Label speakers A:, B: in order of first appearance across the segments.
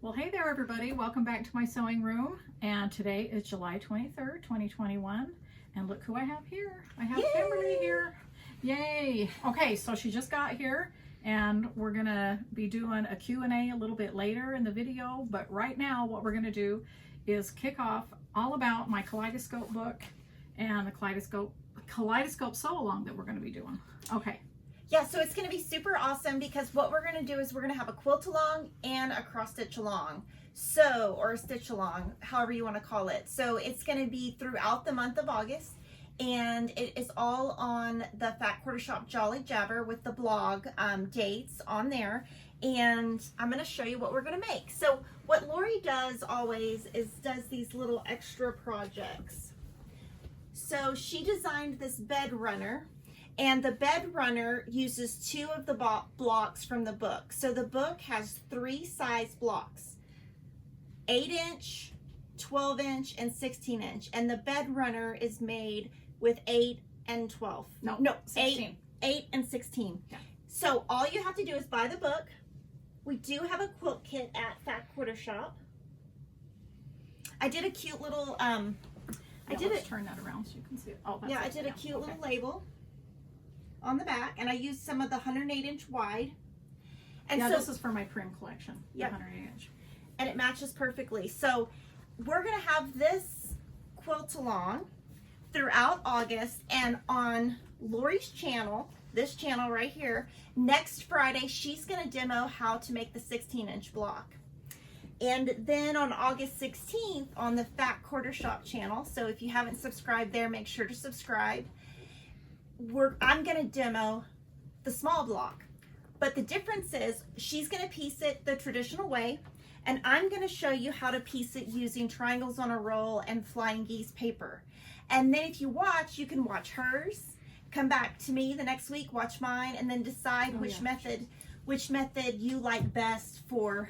A: Well, hey there everybody, welcome back to my sewing room, and today is July 23rd, 2021, and look who I have here. I have Kimberly here. Yay! Okay, so she just got here, and we're gonna be doing a Q&A a little bit later in the video, but right now what we're gonna do is kick off all about my Kaleidoscope book and the Kaleidoscope sew along that we're gonna be doing. Okay.
B: Yeah, so it's going to be super awesome because what we're going to do is we're going to have a quilt along and a cross stitch along. So, or a stitch along, however you want to call it. So it's going to be throughout the month of August, and it is all on the Fat Quarter Shop Jolly Jabber with the blog dates on there. And I'm going to show you what we're going to make. So what Laurie does always is does these little extra projects. So she designed this Bedrunner. And the Bedrunner uses two of the blocks from the book. So the book has three size blocks, 8-inch, 12-inch, and 16-inch. And the Bedrunner is made with 8 and 12. No, 16. 8 and 16.
A: Yeah.
B: So all you have to do is buy the book. We do have a quilt kit at Fat Quarter Shop. I did a cute little,
A: turn that around so you can see it. Oh, that's
B: I did a cute little label on the back, and I used some of the 108-inch wide. And
A: yeah,
B: so
A: this is for my PRIM collection, the 108-inch.
B: And it matches perfectly. So we're going to have this quilt along throughout August, and on Laurie's channel, this channel right here, next Friday, she's going to demo how to make the 16-inch block. And then on August 16th on the Fat Quarter Shop channel, so if you haven't subscribed there, make sure to subscribe. I'm going to demo the small block, but the difference is she's going to piece it the traditional way, and I'm going to show you how to piece it using triangles on a roll and flying geese paper. And then if you watch, you can watch hers, come back to me the next week, watch mine, and then decide which method you like best for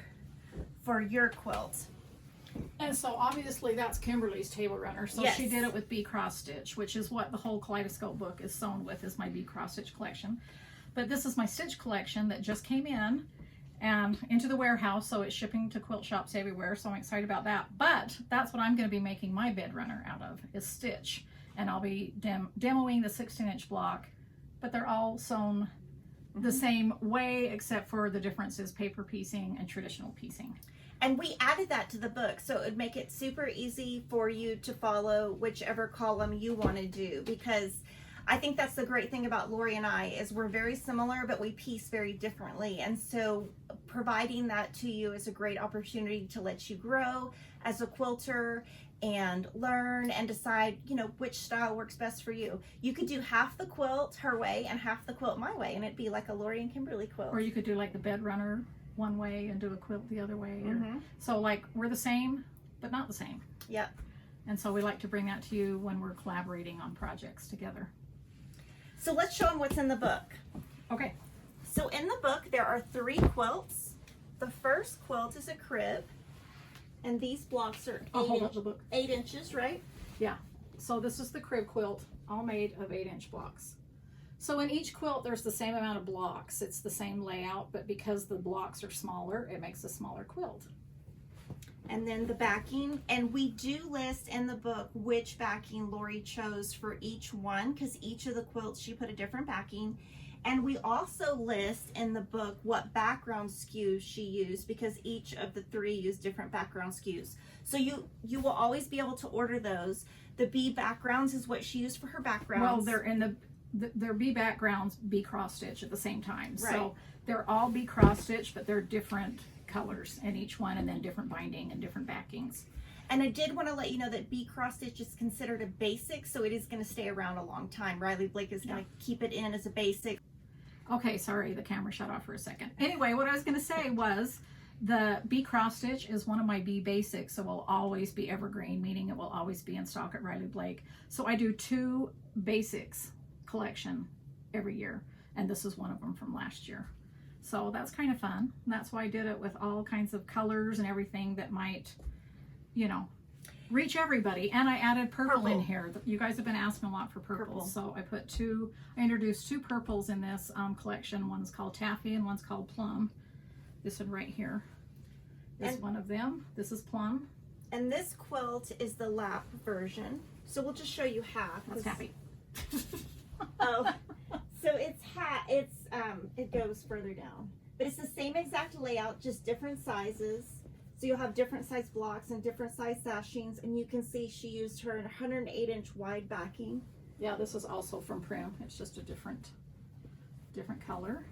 B: your quilt.
A: And so obviously that's Kimberly's table runner. So
B: yes.
A: She did it with bee cross stitch, which is what the whole Kaleidoscope book is sewn with, is my bee cross stitch collection. But this is my stitch collection that just came in and into the warehouse, so it's shipping to quilt shops everywhere, so I'm excited about that. But that's what I'm going to be making my Bedrunner out of, is stitch. And I'll be demoing the 16-inch block, but they're all sewn the same way, except for the difference is paper piecing and traditional piecing.
B: And we added that to the book, so it would make it super easy for you to follow whichever column you want to do, because I think that's the great thing about Laurie and I, is we're very similar, but we piece very differently. And so providing that to you is a great opportunity to let you grow as a quilter and learn and decide, you know, which style works best for you. You could do half the quilt her way and half the quilt my way, and it'd be like a Laurie and Kimberly quilt.
A: Or you could do like the Bedrunner one way and do a quilt the other way. So like we're the same, but not the same.
B: Yep.
A: And so we like to bring that to you when we're collaborating on projects together.
B: So let's show them what's in the book.
A: Okay.
B: So in the book, there are 3 quilts. The first quilt is a crib, and these blocks are 8 inches, right?
A: Yeah. So this is the crib quilt, all made of 8-inch blocks. So in each quilt, there's the same amount of blocks. It's the same layout, but because the blocks are smaller, it makes a smaller quilt.
B: And then the backing, and we do list in the book which backing Laurie chose for each one, because each of the quilts she put a different backing. And we also list in the book what background skews she used, because each of the 3 use different background skews. So you will always be able to order those. The bee backgrounds is what she used for her backgrounds.
A: Well, they're in their bee backgrounds, bee cross stitch at the same time.
B: Right.
A: So they're all bee cross stitch, but they're different colors in each one, and then different binding and different backings.
B: And I did want to let you know that bee cross stitch is considered a basic, so it is going to stay around a long time. Riley Blake is going to keep it in as a basic.
A: Okay, sorry, the camera shut off for a second. Anyway, what I was going to say was the bee cross stitch is one of my bee basics, so it will always be evergreen, meaning it will always be in stock at Riley Blake. So I do 2 basics collection every year, and this is one of them from last year. So that's kind of fun. That's why I did it with all kinds of colors and everything that might, you know, reach everybody. And I added purple in here. You guys have been asking a lot for purple. So I introduced 2 purples in this collection. One's called Taffy and one's called Plum. This one right here. is one of them. This is plum.
B: And this quilt is the lap version. So we'll just show you half.
A: That's happy.
B: Oh, so it goes further down. But it's the same exact layout, just different sizes. So you'll have different size blocks and different size sashings, and you can see she used her 108-inch wide backing.
A: Yeah, this is also from PRIM. It's just a different color.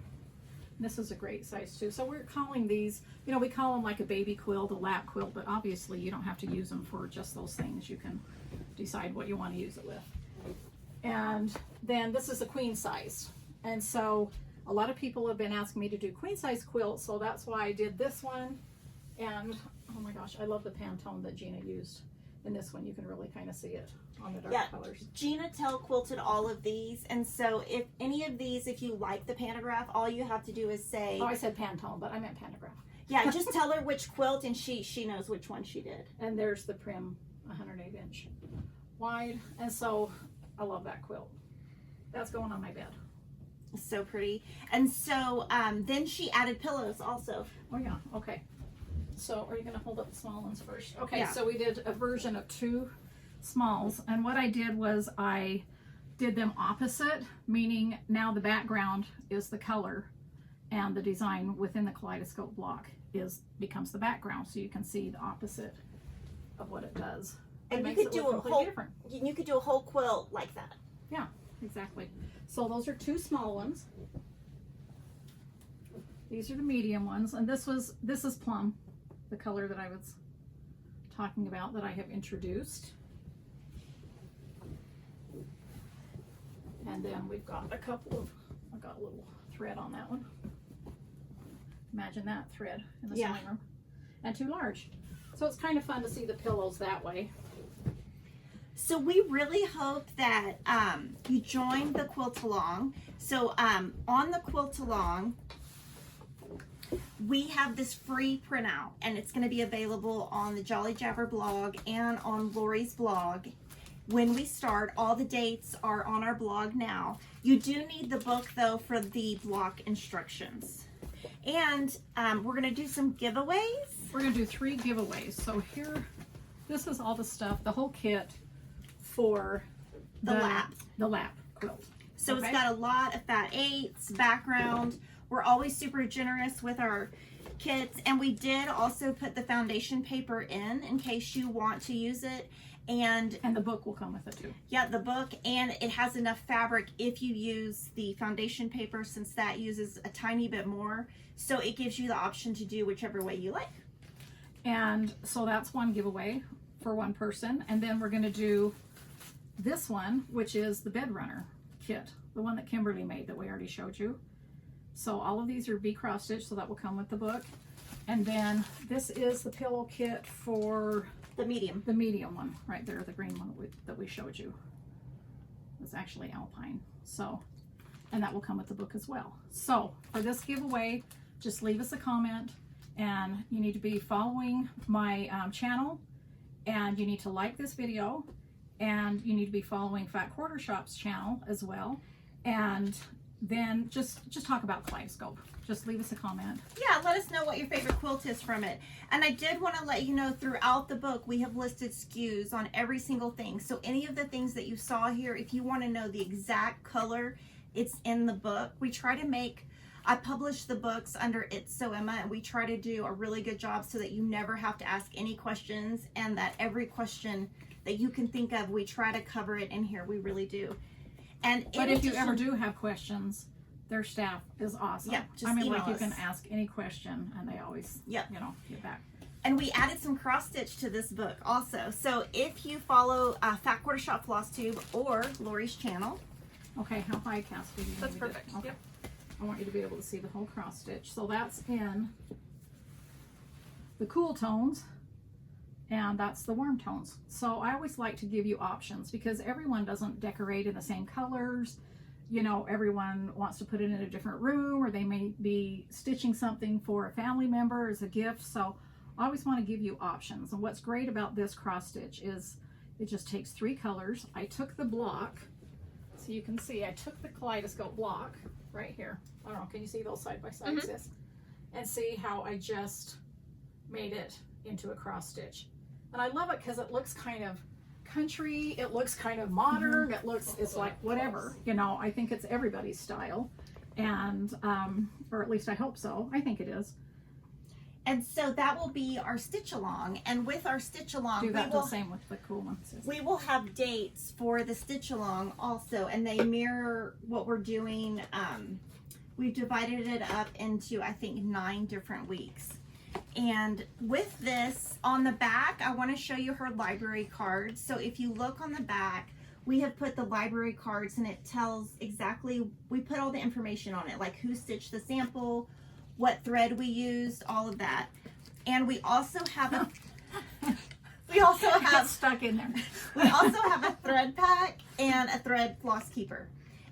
A: This is a great size too. So we're calling these, you know, we call them like a baby quilt, a lap quilt, but obviously you don't have to use them for just those things. You can decide what you want to use it with. And then this is a queen size. And so a lot of people have been asking me to do queen size quilts, so that's why I did this one. And oh my gosh, I love the Pantone that Gina used in this one. You can really kind of see it on the dark colors.
B: Gina quilted all of these, and so if any of these, if you like the pantograph, all you have to do is say,
A: oh, I said Pantone, but I meant pantograph.
B: Yeah, just tell her which quilt, and she knows which one she did.
A: And there's the PRIM 108-inch wide, and so I love that quilt. That's going on my bed.
B: So pretty. And so then she added pillows also.
A: Oh yeah, okay. So are you gonna hold up the small ones first? Okay,
B: yeah.
A: So we did a version of 2 smalls, and what I did was I did them opposite, meaning now the background is the color and the design within the Kaleidoscope block becomes the background, so you can see the opposite of what it does.
B: And you could do a whole quilt like that.
A: Yeah, exactly. So those are 2 small ones. These are the medium ones, and this is plum, the color that I was talking about that I have introduced. And then we've got I've got a little thread on that one. Imagine that thread in the sewing room. And too large. So it's kind of fun to see the pillows that way.
B: So we really hope that you join the quilt along. So on the quilt along, we have this free printout, and it's going to be available on the Jolly Jabber blog and on Laurie's blog. When we start, all the dates are on our blog now. You do need the book though for the block instructions. And we're going to do some giveaways.
A: We're going to do 3 giveaways. So here, this is all the stuff, the whole kit for the lap quilt.
B: So It's got a lot of fat 8s, background. We're always super generous with our kits, and we did also put the foundation paper in case you want to use it. And
A: the book will come with it too.
B: Yeah, the book, and it has enough fabric if you use the foundation paper, since that uses a tiny bit more. So it gives you the option to do whichever way you like.
A: And so that's one giveaway for one person. And then we're going to do this one, which is the Bedrunner Kit, the one that Kimberly made that we already showed you. So all of these are cross stitch, so that will come with the book. And then this is the pillow kit for
B: the medium
A: one right there, the green one that we showed you. It's actually Alpine. So, and that will come with the book as well. So for this giveaway, just leave us a comment, and you need to be following my channel, and you need to like this video, and you need to be following Fat Quarter Shop's channel as well. And then just talk about Kaleidoscope. Just leave us a comment.
B: Yeah, let us know what your favorite quilt is from it. And I did want to let you know, throughout the book, we have listed SKUs on every single thing. So any of the things that you saw here, if you want to know the exact color, it's in the book. We try to I publish the books under It's So Emma, and we try to do a really good job so that you never have to ask any questions, and that every question that you can think of, we try to cover it in here. We really do. But
A: if you ever do have questions, their staff is awesome.
B: Yeah, just
A: email
B: us.
A: You can ask any question, and they always, get back.
B: And we added some cross stitch to this book also. So if you follow Fat Quarter Shop Floss Tube or Laurie's channel.
A: Okay, how high, Kassidy?
B: That's perfect.
A: Okay. Yep. I want you to be able to see the whole cross stitch. So that's in the cool tones, and that's the warm tones. So I always like to give you options, because everyone doesn't decorate in the same colors. You know, everyone wants to put it in a different room, or they may be stitching something for a family member as a gift. So I always want to give you options. And what's great about this cross stitch is it just takes 3 colors. I took the block, so you can see I took the Kaleidoscope block right here. I don't know, can you see those side by side, sis? And see how I just made it into a cross stitch. And I love it because it looks kind of country, it looks kind of modern, it's like whatever, you know. I think it's everybody's style, and or at least I hope so. I think it is.
B: And so that will be our stitch along, and with our stitch along,
A: Do that the same with the cool ones.
B: We will have dates for the stitch along also, and they mirror what we're doing. We've divided it up into, I think, 9 different weeks. And with this, on the back, I want to show you her library cards. So if you look on the back, we have put the library cards, and it tells exactly, we put all the information on it, like who stitched the sample, what thread we used, all of that. And we also have a
A: stuck in there.
B: We also have a thread pack and a thread floss keeper.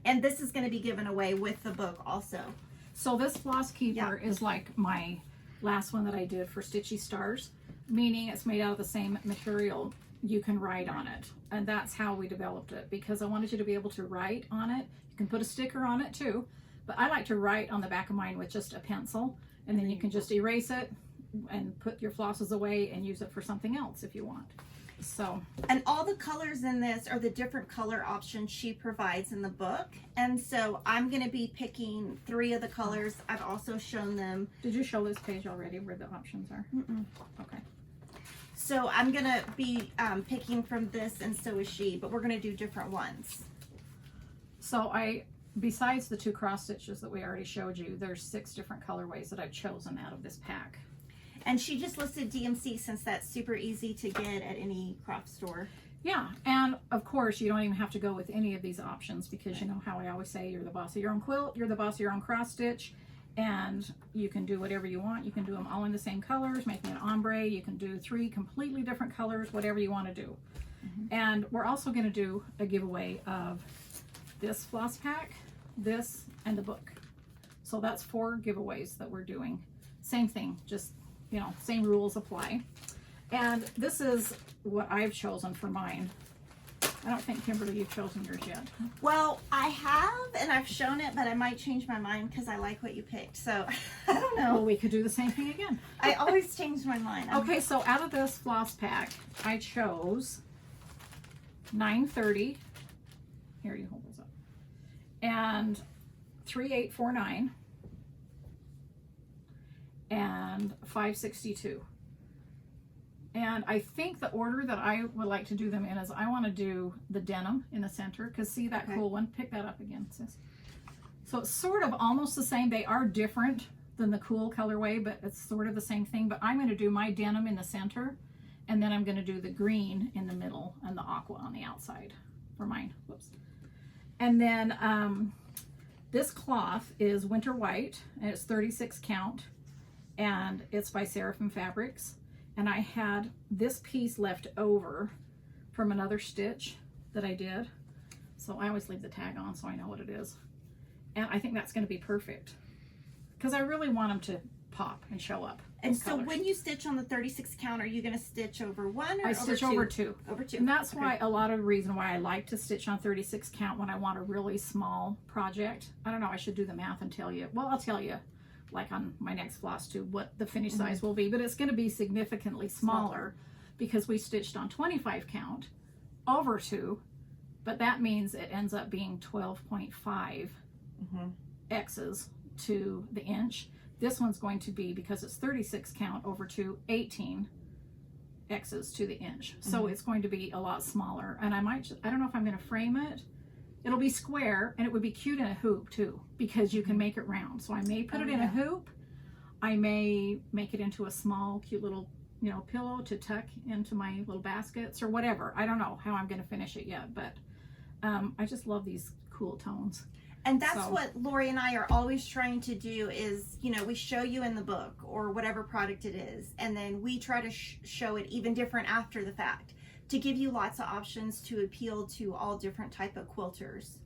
B: And this is going to be given away with the book also.
A: So this floss keeper is like my last one that I did for Stitchy Stars, meaning it's made out of the same material. You can write on it, and that's how we developed it, because I wanted you to be able to write on it. You can put a sticker on it too, but I like to write on the back of mine with just a pencil, and then you can just erase it and put your flosses away and use it for something else if you want. So,
B: and all the colors in this are the different color options she provides in the book, and so I'm going to be picking 3 of the colors. I've also shown them.
A: Did you show this page already where the options are? Okay.
B: So I'm going to be picking from this, and so is she, but we're going to do different ones.
A: So besides the 2 cross stitches that we already showed you, there's 6 different colorways that I've chosen out of this pack.
B: And she just listed DMC, since that's super easy to get at any craft store.
A: Yeah, and of course you don't even have to go with any of these options, because you know how I always say, you're the boss of your own quilt, you're the boss of your own cross stitch, and you can do whatever you want. You can do them all in the same colors, making an ombre. You can do 3 completely different colors, whatever you want to do. And we're also going to do a giveaway of this floss pack, this, and the book. So that's 4 giveaways that we're doing. Same thing, just, you know, same rules apply. And this is what I've chosen for mine. I don't think, Kimberly, you've chosen yours yet.
B: Well, I have, and I've shown it, but I might change my mind because I like what you picked. So I don't know.
A: Well, we could do the same thing again.
B: I always change my mind.
A: Okay, so out of this floss pack, I chose 930. Here, you hold those up. And 3849. And 562. And I think the order that I would like to do them in is, I want to do the denim in the center, because see that cool one? Pick that up again, sis. So it's sort of almost the same. They are different than the cool colorway, but it's sort of the same thing. But I'm going to do my denim in the center, and then I'm going to do the green in the middle and the aqua on the outside for mine. Whoops. And then this cloth is Winter White, and it's 36 count, and it's by Seraphim Fabrics. And I had this piece left over from another stitch that I did. So I always leave the tag on so I know what it is. And I think that's going to be perfect, because I really want them to pop and show up.
B: And so when you stitch on the 36 count, are you going to stitch over 1 or
A: I stitch over 2?
B: Over 2.
A: And that's why a lot of the reason why I like to stitch on 36 count when I want a really small project. I don't know, I should do the math and tell you. Well, I'll tell you, like on my next floss tube, what the finish size will be, but it's going to be significantly smaller because we stitched on 25 count over 2, but that means it ends up being 12.5 X's to the inch. This one's going to be, because it's 36 count over 2, 18 X's to the inch. So it's going to be a lot smaller, and I don't know if I'm going to frame it. It'll be square, and it would be cute in a hoop too, because you can make it round. So I may put it in a hoop. I may make it into a small, cute little, you know, pillow to tuck into my little baskets or whatever. I don't know how I'm going to finish it yet, but I just love these cool tones.
B: And that's what Laurie and I are always trying to do is, you know, we show you in the book or whatever product it is, and then we try to show it even different after the fact, to give you lots of options to appeal to all different type of quilters.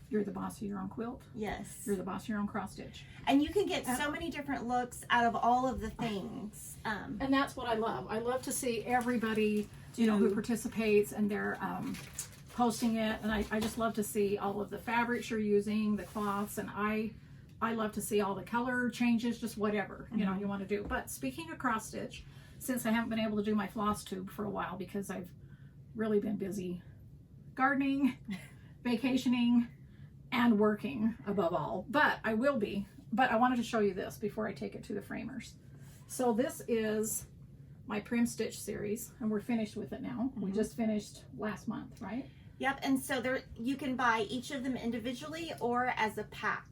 A: You're the boss of your own quilt.
B: Yes.
A: You're the boss of your own cross stitch.
B: And you can get so many different looks out of all of the things.
A: And that's what I love. I love to see everybody, you know, who participates, and they're posting it. And I just love to see all of the fabrics you're using, the cloths. And I I love to see all the color changes, just whatever, you know, you want to do. But speaking of cross stitch, since I haven't been able to do my floss tube for a while because I've really been busy gardening, vacationing, and working above all, but I will be. But I wanted to show you this before I take it to the framers. So this is my PRIM Stitch Series, and we're finished with it now. We just finished last month, right?
B: Yep, and so there you can buy each of them individually or as a pack.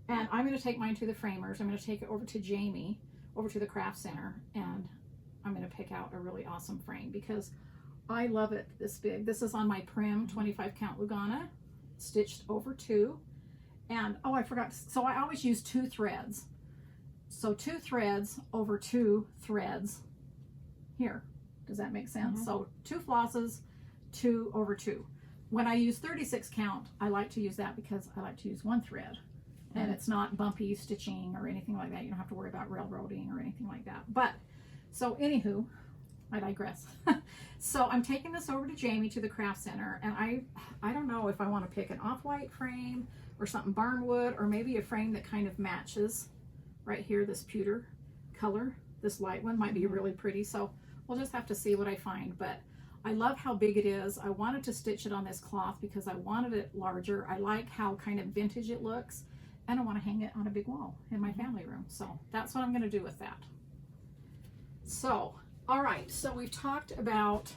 A: And I'm going to take mine to the framers. I'm going to take it over to Jamie, over to the craft center, and I'm going to pick out a really awesome frame because I love it this big. This is on my PRIM 25 count Lugana, stitched over 2. And oh, I forgot, so I always use 2 threads. So 2 threads over 2 threads here. Does that make sense? So 2 flosses, 2 over 2. When I use 36 count, I like to use that because I like to use 1 thread. And it's not bumpy stitching or anything like that. You don't have to worry about railroading or anything like that. But, so anywho, I digress. So I'm taking this over to Jamie to the craft center, and I don't know if I want to pick an off-white frame or something barnwood, or maybe a frame that kind of matches right here, this pewter color. This light one might be really pretty, so we'll just have to see what I find. But I love how big it is. I wanted to stitch it on this cloth because I wanted it larger. I like how kind of vintage it looks, and I want to hang it on a big wall in my family room. So that's what I'm going to do with that. So, all right, so we've talked about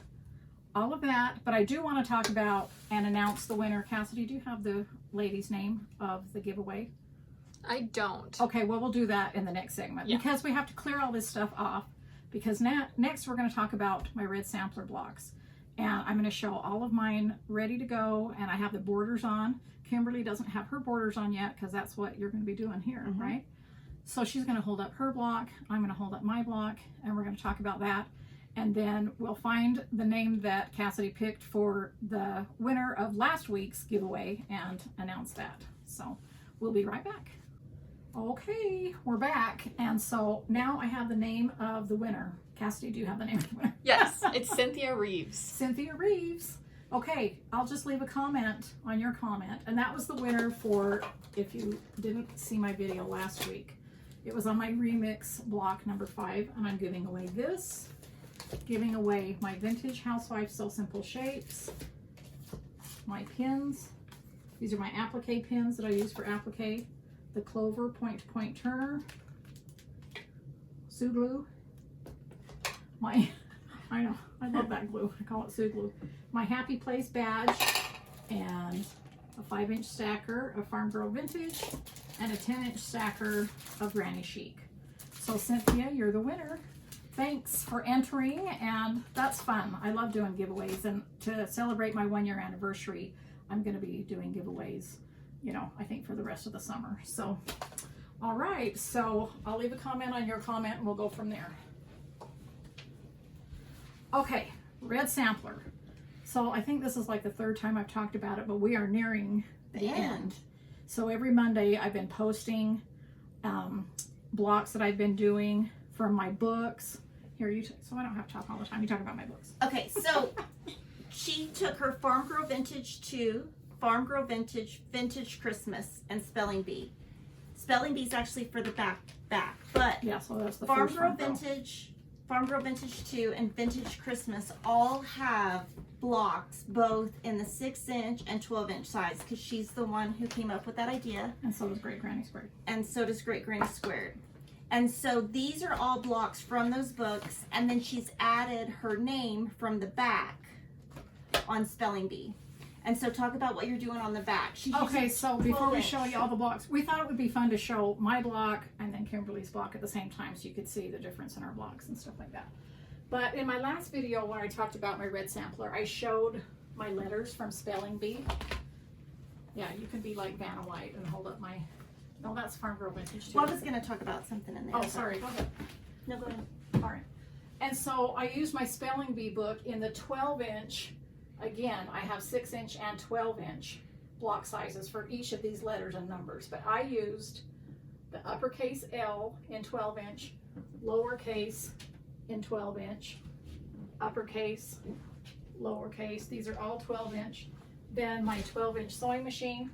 A: all of that, but I do want to talk about and announce the winner. Kassidy, do you have the lady's name of the giveaway?
C: I don't.
A: Okay, well, we'll do that in the next segment because we have to clear all this stuff off, because next we're going to talk about my Red Sampler blocks, and I'm going to show all of mine ready to go, and I have the borders on. Kimberly doesn't have her borders on yet because that's what you're going to be doing here, right? So she's going to hold up her block, I'm going to hold up my block, and we're going to talk about that. And then we'll find the name that Kassidy picked for the winner of last week's giveaway and announce that. So we'll be right back. Okay, we're back. And so now I have the name of the winner. Kassidy, do you have the name of the winner?
C: Yes, it's Cynthia Reeves.
A: Cynthia Reeves. Okay, I'll just leave a comment on your comment. And that was the winner for, if you didn't see my video last week, it was on my remix block number 5, and I'm giving away this. Giving away my vintage Housewife So Simple shapes, my pins. These are my applique pins that I use for applique. The Clover point-to-point turner, Sue glue. I know, I love that glue. I call it Sue glue. My Happy Place badge, and a 5-inch stacker of Farm Girl Vintage, and a 10-inch stacker of Granny Chic. So Cynthia, you're the winner. Thanks for entering, and that's fun. I love doing giveaways, and to celebrate my 1-year anniversary, I'm going to be doing giveaways, you know, I think for the rest of the summer. So, all right, so I'll leave a comment on your comment, and we'll go from there. Okay, Red Sampler. So I think this is like the 3rd time I've talked about it, but we are nearing the end. So every Monday I've been posting blocks that I've been doing from my books. Here, so I don't have to talk all the time. You talk about my books.
B: Okay, so she took her Farm Girl Vintage 2, Farm Girl Vintage, Vintage Christmas, and Spelling Bee. Spelling Bee is actually for the back, but
A: yeah, so that's the
B: Farm
A: first
B: Girl Vintage, Farm Girl Vintage 2, and Vintage Christmas all have blocks both in the 6-inch and 12-inch size, because she's the one who came up with that idea.
A: And so does Great Granny Squared.
B: And so does Great Granny Squared. And so these are all blocks from those books, and then she's added her name from the back on Spelling Bee. And so talk about what you're doing on the back.
A: Okay, so before we show you all the blocks, we thought it would be fun to show my block and then Kimberly's block at the same time, so you could see the difference in our blocks and stuff like that. But in my last video, when I talked about my Red Sampler, I showed my letters from Spelling Bee. Yeah, you can be like Vanna White and hold up my... No, that's Farm Girl Vintage too.
B: Well, I was going to talk about something in there.
A: Oh, sorry. Go ahead.
B: No, go ahead.
A: All right. And so I used my Spelling Bee book in the 12-inch. Again, I have 6-inch and 12-inch block sizes for each of these letters and numbers. But I used the uppercase L in 12-inch, lowercase in 12-inch, uppercase, lowercase. These are all 12-inch. Then my 12-inch sewing machine.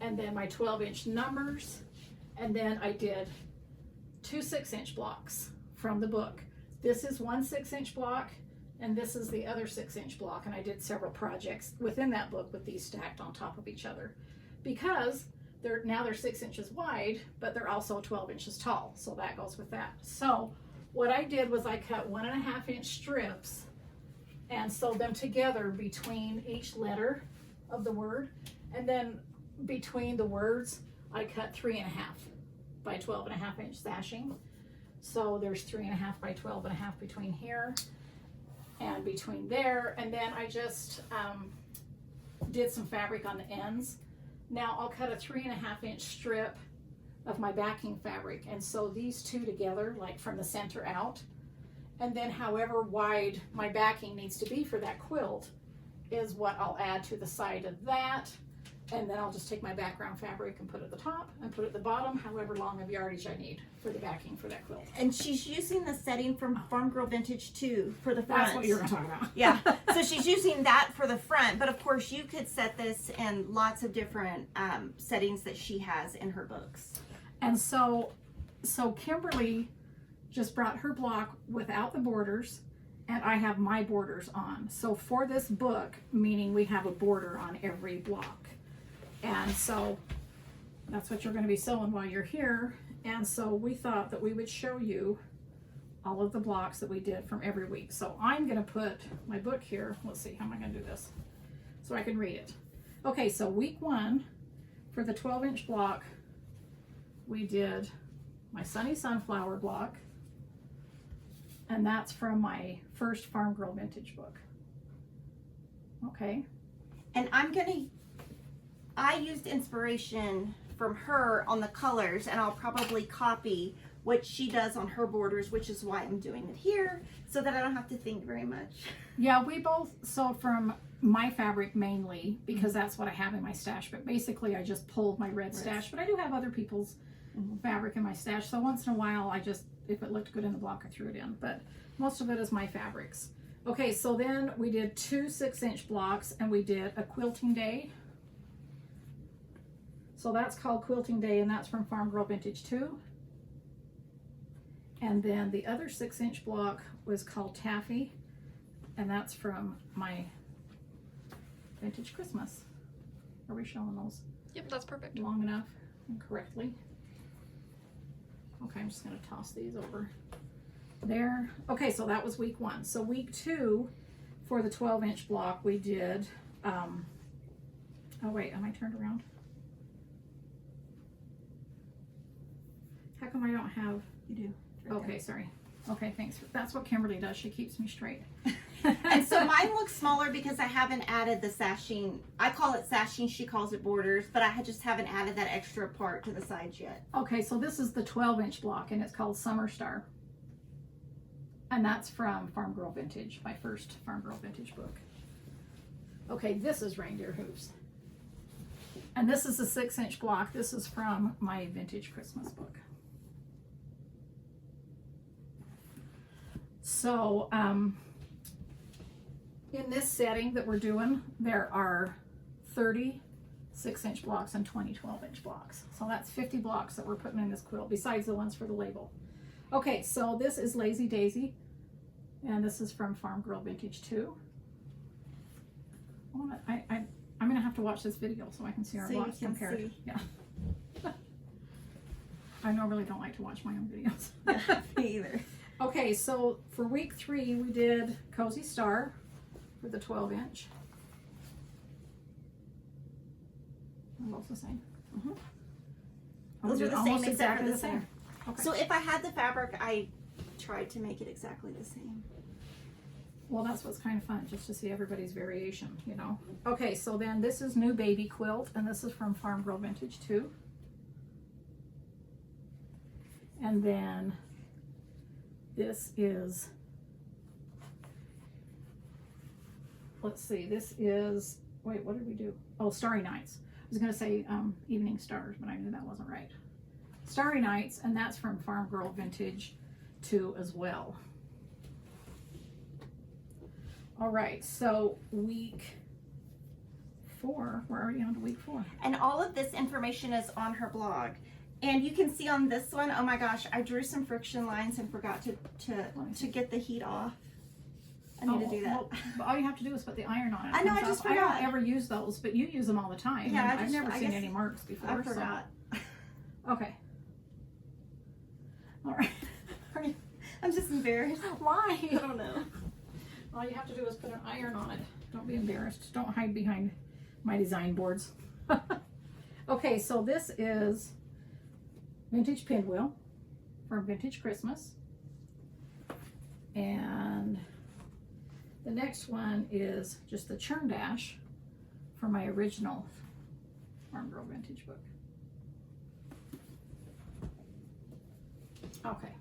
A: and then my 12-inch numbers, and then I did 2 6-inch blocks from the book. This is one 6-inch block, and this is the other 6-inch block, and I did several projects within that book with these stacked on top of each other because they're 6 inches wide, but they're also 12 inches tall, so that goes with that. So what I did was I cut 1.5-inch strips and sewed them together between each letter of the word, and then between the words I cut 3.5 by 12.5-inch sashing. So there's 3.5 by 12.5 between here and between there, and then I just did some fabric on the ends. Now I'll cut a 3.5-inch strip of my backing fabric and sew these two together, like from the center out, and then however wide my backing needs to be for that quilt is what I'll add to the side of that. And then I'll just take my background fabric and put it at the top and put it at the bottom, however long of yardage I need for the backing for that quilt.
B: And she's using the setting from Farm Girl Vintage 2 for the front.
A: That's what you're going to talk about.
B: Yeah, so she's using that for the front, but of course you could set this in lots of different settings that she has in her books.
A: And so Kimberly just brought her block without the borders, and I have my borders on. So for this book, meaning we have a border on every block. And so that's what you're going to be sewing while you're here. And so we thought that we would show you all of the blocks that we did from every week. So I'm going to put my book here. Let's see, how am I going to do this so I can read it? Okay, so week 1 for the 12-inch block, we did my Sunny Sunflower block, and that's from my first Farm Girl Vintage book. Okay.
B: And I used inspiration from her on the colors, and I'll probably copy what she does on her borders, which is why I'm doing it here, so that I don't have to think very much.
A: Yeah, we both sew from my fabric mainly because that's what I have in my stash, but basically I just pulled my red stash, but I do have other people's fabric in my stash, so once in a while I just, if it looked good in the block, I threw it in, but most of it is my fabrics. Okay, so then we did 2 6-inch blocks, and we did a quilting day. So that's called Quilting Day, and that's from Farm Girl Vintage 2. And then the other 6-inch block was called Taffy, and that's from my Vintage Christmas. Are we showing those
C: Yep, that's perfect.
A: long enough and correctly? Okay, I'm just going to toss these over there. Okay, so that was week 1. So week 2 for the 12-inch block, we did, oh wait, am I turned around? How come I don't have,
B: You do.
A: okay, sorry. Okay, thanks. That's what Kimberly does. She keeps me straight.
B: And so mine looks smaller because I haven't added the sashing. I call it sashing, she calls it borders, but I just haven't added that extra part to the sides yet.
A: Okay, so this is the 12-inch block, and it's called Summer Star. And that's from Farm Girl Vintage, my first Farm Girl Vintage book. Okay, this is Reindeer Hoops. And this is a 6-inch block. This is from my Vintage Christmas book. So, in this setting that we're doing, there are 30 6-inch blocks and 20 12-inch blocks. So that's 50 blocks that we're putting in this quilt, besides the ones for the label. Okay, so this is Lazy Daisy, and this is from Farm Girl Vintage 2. I'm going to have to watch this video so I can see our blocks compared. Yeah. I normally don't like to watch my own videos.
B: Me either.
A: Okay, so for week 3, we did Cozy Star for the 12-inch. They're both the same.
B: Those are the same, except for the
A: same.
B: center.
A: Okay.
B: So if I had the fabric, I tried to make it exactly the same.
A: Well, that's what's kind of fun, just to see everybody's variation, you know. Okay, so then this is New Baby Quilt, and this is from Farm Girl Vintage 2. And then this is, let's see, this is, wait, what did we do? Oh, Starry Nights. I was going to say Evening Stars, but I knew that wasn't right. Starry Nights, and that's from Farm Girl Vintage 2 as well. All right, so week 4. We're already on to week 4.
B: And all of this information is on her blog. And you can see on this one, oh my gosh, I drew some friction lines and forgot to get the heat off. I need to do that.
A: Well, but all you have to do is put the iron on it.
B: I know, I
A: Comes
B: just
A: off. I
B: forgot.
A: don't ever use those, but you use them all the time.
B: Yeah,
A: and I've never
B: I
A: seen
B: guess
A: any marks before.
B: I forgot.
A: So. Okay. All right.
B: I'm just embarrassed.
A: Why?
B: I don't know.
A: All you have to do is put an iron on it. Don't be embarrassed. Don't hide behind my design boards. Okay, so this is vintage pinwheel from Vintage Christmas. And the next one is just the churn dash for my original Farm Girl vintage book. Okay.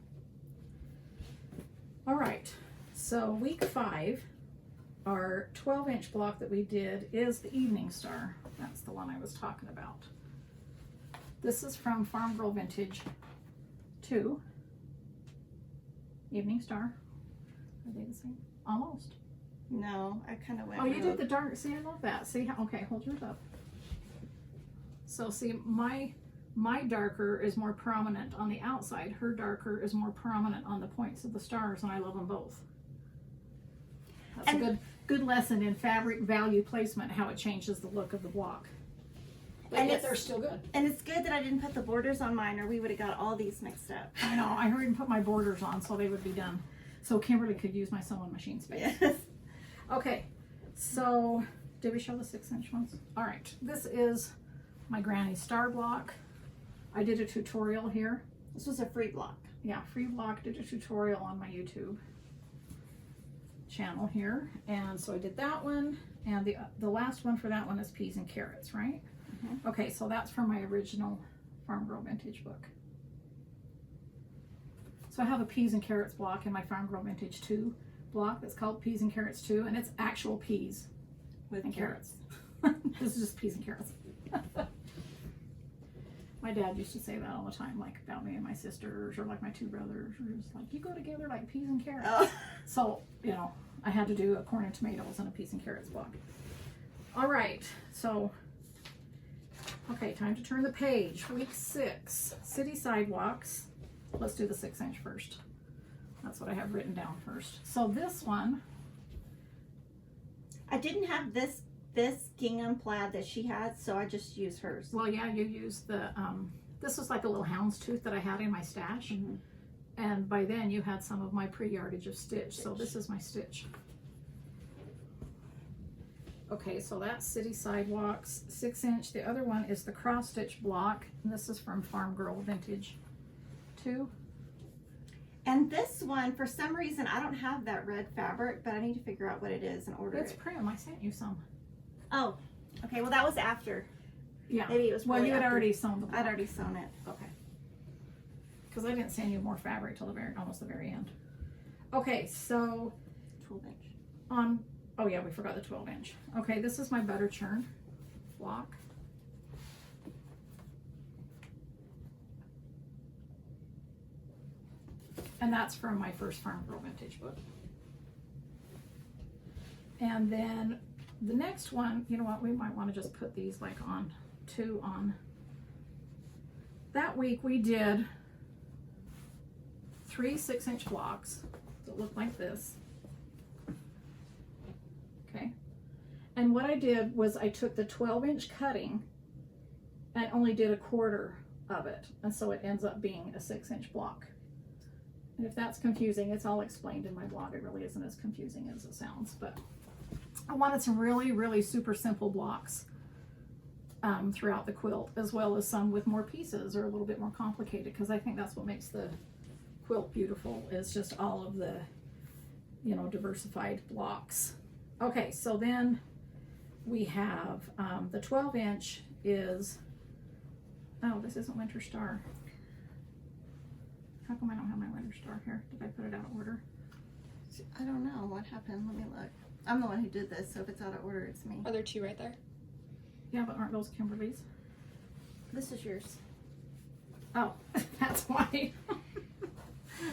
A: All right, so week 5, our 12-inch block that we did is the Evening Star. That's the one I was talking about. This is from Farm Girl Vintage 2. Evening Star. Are they the same? Almost.
B: No, I kind of went.
A: Oh, you did the dark. See, I love that. See how? Okay, hold yours up. So see, my darker is more prominent on the outside. Her darker is more prominent on the points of the stars, and I love them both. That's a good lesson in fabric value placement, how it changes the look of the block. But
B: And
A: yet they're still good.
B: And it's good that I didn't put the borders on mine, or we would have got all these mixed up.
A: I know. I hurried and put my borders on so they would be done. So Kimberly could use my sewing machine space.
B: Yes.
A: Okay, so did we show the 6-inch ones? All right, this is my Granny Star block. I did a tutorial here.
B: This was a free block.
A: Yeah, free block, did a tutorial on my YouTube channel here. And so I did that one, and the last one for that one is peas and carrots, right?
B: Mm-hmm.
A: Okay, so that's from my original Farm Girl Vintage book. So I have a peas and carrots block in my Farm Girl Vintage 2 block that's called Peas and Carrots 2, and it's actual peas and carrots. This is just peas and carrots. My dad used to say that all the time, like about me and my sisters, or like my 2 brothers, or just like, you go together like peas and carrots.
B: Oh.
A: So, you know, I had to do a corn and tomatoes and a peas and carrots block. All right, so, okay, time to turn the page. Week 6, City Sidewalks. Let's do the 6-inch first. That's what I have written down first. So this one,
B: I didn't have this gingham plaid that she had, so I just used hers.
A: well, yeah, you used the, this was like a little houndstooth that I had in my stash.
B: Mm-hmm.
A: And by then you had some of my pre-yardage of stitch. So this is my stitch. Okay, so that's City Sidewalks, 6-inch. The other one is the cross stitch block. And this is from Farm Girl Vintage 2.
B: And this one, for some reason, I don't have that red fabric, but I need to figure out what it is and order
A: It's
B: it.
A: PRIM. I sent you some.
B: Oh, okay. Well, that was after.
A: Yeah.
B: Maybe it was.
A: Well,
B: really
A: you had
B: after.
A: already sewn the block.
B: I'd already sewn it.
A: Okay. Because I didn't send you more fabric till almost the very end. Okay, so
B: 12-inch.
A: on, oh yeah, we forgot the 12-inch. Okay, this is my butter churn block. And that's from my first Farm Girl Vintage book. And then the next one, you know what, we might want to just put these like on 2 on. That week we did 3 6-inch blocks that look like this. Okay. And what I did was I took the 12-inch cutting and only did 1/4 of it. And so it ends up being a 6-inch block. And if that's confusing, it's all explained in my blog. It really isn't as confusing as it sounds, but I wanted some really, really super simple blocks throughout the quilt, as well as some with more pieces or a little bit more complicated, because I think that's what makes the quilt beautiful, is just all of the, you know, diversified blocks. Okay, so then we have the 12-inch is, oh, this isn't Winter Star. How come I don't have my Winter Star here? Did I put it out of order?
B: I don't know what happened. Let me look. I'm the one who did this, so if it's out of order, it's me.
C: Are there 2 right there?
A: Yeah, but aren't those Kimberly's?
B: This is yours.
A: Oh, that's why.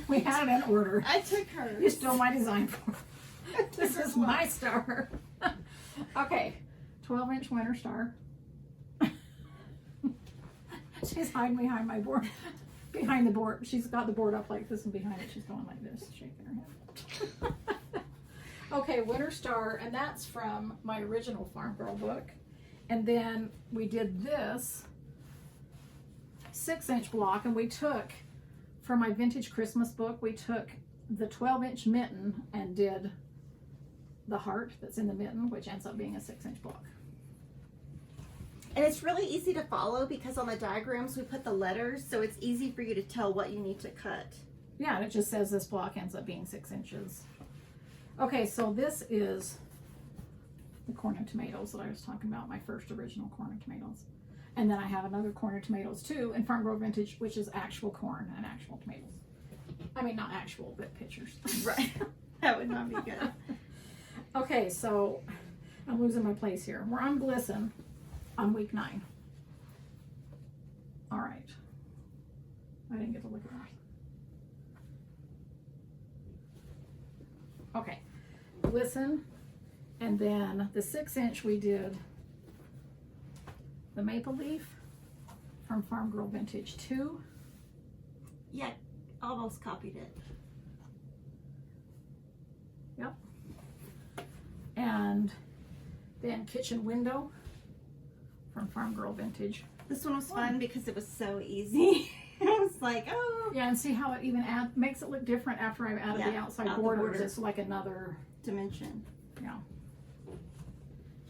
A: We had it in order.
B: I took hers.
A: You stole my design for it. This is my star. Okay, 12-inch Winter Star. She's hiding behind my board. Behind the board. She's got the board up like this, and behind it she's going like this, shaking her head. Okay, Winter Star, and that's from my original Farm Girl book. And then we did this 6-inch block, and we took, for my vintage Christmas book, we took the 12-inch mitten and did the heart that's in the mitten, which ends up being a 6-inch block.
B: And it's really easy to follow because on the diagrams we put the letters, so it's easy for you to tell what you need to cut.
A: Yeah, and it just says this block ends up being 6 inches. Okay, so this is the corn and tomatoes that I was talking about, my first original corn and tomatoes. And then I have another corn and tomatoes too in Farm Girl Vintage, which is actual corn and actual tomatoes. I mean, not actual, but pictures.
B: Right. That would not be good.
A: Okay, so I'm losing my place here. We're on Glisten on week 9. All right. I didn't get to look at that. Okay. Glisten, and then the 6-inch we did the Maple Leaf from Farm Girl Vintage 2.
B: Yeah, almost copied it.
A: Yep. And then Kitchen Window from Farm Girl Vintage.
B: This one was fun because it was so easy. I was like, oh.
A: Yeah, and see how it even makes it look different after I've added the outside borders.
B: border.
A: It's like another
B: Dimension.
A: Yeah.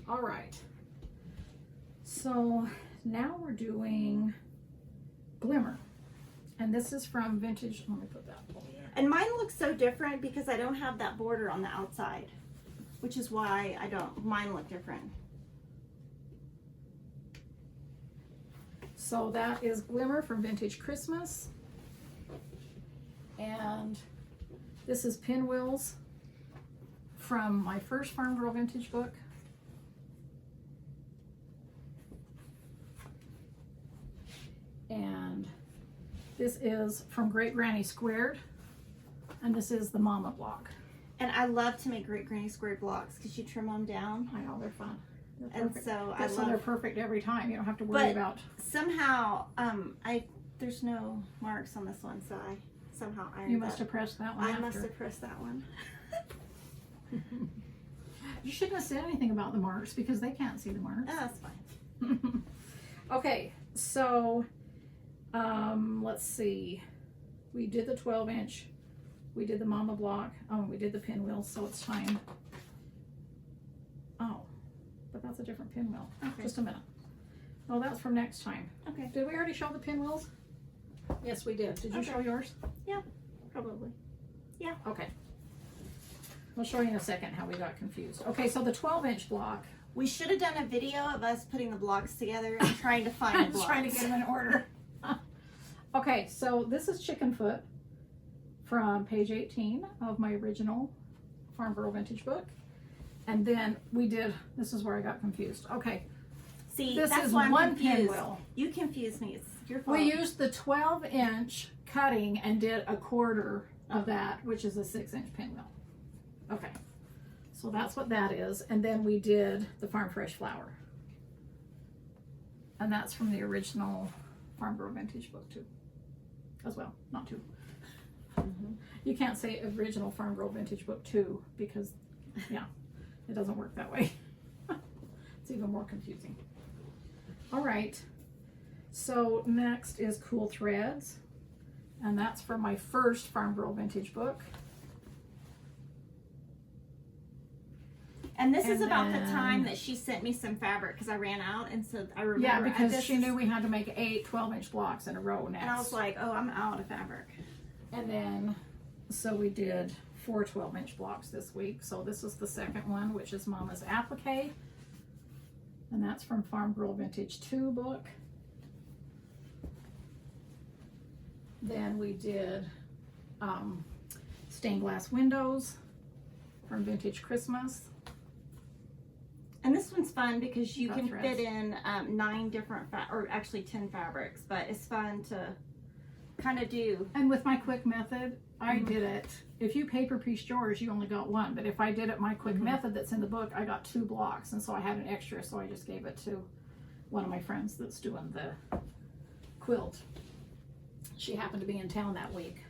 A: All right. So now we're doing Glimmer. And this is from Vintage. Let me put that over there.
B: And mine looks so different because I don't have that border on the outside, which is why mine look different.
A: So that is Glimmer from Vintage Christmas. And this is Pinwheels from my first Farm Girl Vintage book. And this is from Great Granny Squared. And this is the Mama block.
B: And I love to make Great Granny Squared blocks because you trim them down.
A: I know, they're fun. They're
B: And
A: perfect.
B: so
A: They're perfect every time. You don't have to worry about.
B: Somehow, there's no marks on this one, so I somehow ironed
A: You must have pressed that one
B: I
A: after.
B: must have pressed that one.
A: You shouldn't have said anything about the marks because they can't see the marks.
B: Oh, that's fine.
A: Okay, so let's see. We did the 12-inch. We did the Mama block. Oh, we did the pinwheel, so it's time. Oh, but that's a different pinwheel.
B: Okay.
A: Just a minute. Oh, that's from next time.
B: Okay.
A: Did we already show the pinwheels? Yes, we did. Did you
B: Okay.
A: show yours?
B: Yeah, probably. Yeah.
A: Okay. We'll show you in a second how we got confused. Okay, so the 12-inch block.
B: We should have done a video of us putting the blocks together and trying to find the blocks.
A: Trying to get them in order. Okay, so this is Chicken Foot from page 18 of my original Farm Girl Vintage book. And then we did, this is where I got confused. Okay,
B: See,
A: this
B: that's
A: is
B: why I'm
A: one
B: confused.
A: pinwheel.
B: You confused me. It's your fault.
A: We used the 12-inch cutting and did a quarter of that, which is a 6-inch pinwheel. Okay, so that's what that is. And then we did the Farm Fresh Flower. And that's from the original Farm Girl Vintage book too, as well, not two. You can't say original Farm Girl Vintage book 2 because, yeah, it doesn't work that way. It's even more confusing. All right, so next is Cool Threads, and that's from my first Farm Girl Vintage book.
B: And this is
A: And
B: about the
A: then-
B: time that she sent me some fabric because I ran out, and so I remember.
A: Yeah, because
B: this
A: she
B: is-
A: knew we had to make 8 12-inch blocks in a row next.
B: And I was like, oh, I'm out of fabric.
A: And then, so we did 4 12-inch blocks this week. So this is the second one, which is Mama's Applique. And that's from Farm Girl Vintage 2 book. Then we did stained glass windows from Vintage Christmas.
B: And this one's fun because you
A: Got
B: can
A: threads.
B: fit in 9 different, or actually 10 fabrics, but it's fun to kind of do.
A: And with my quick method, I did it. If you paper pieced yours, you only got one. But if I did it my quick method that's in the book, I got 2 blocks. And so I had an extra, so I just gave it to one of my friends that's doing the quilt. She happened to be in town that week.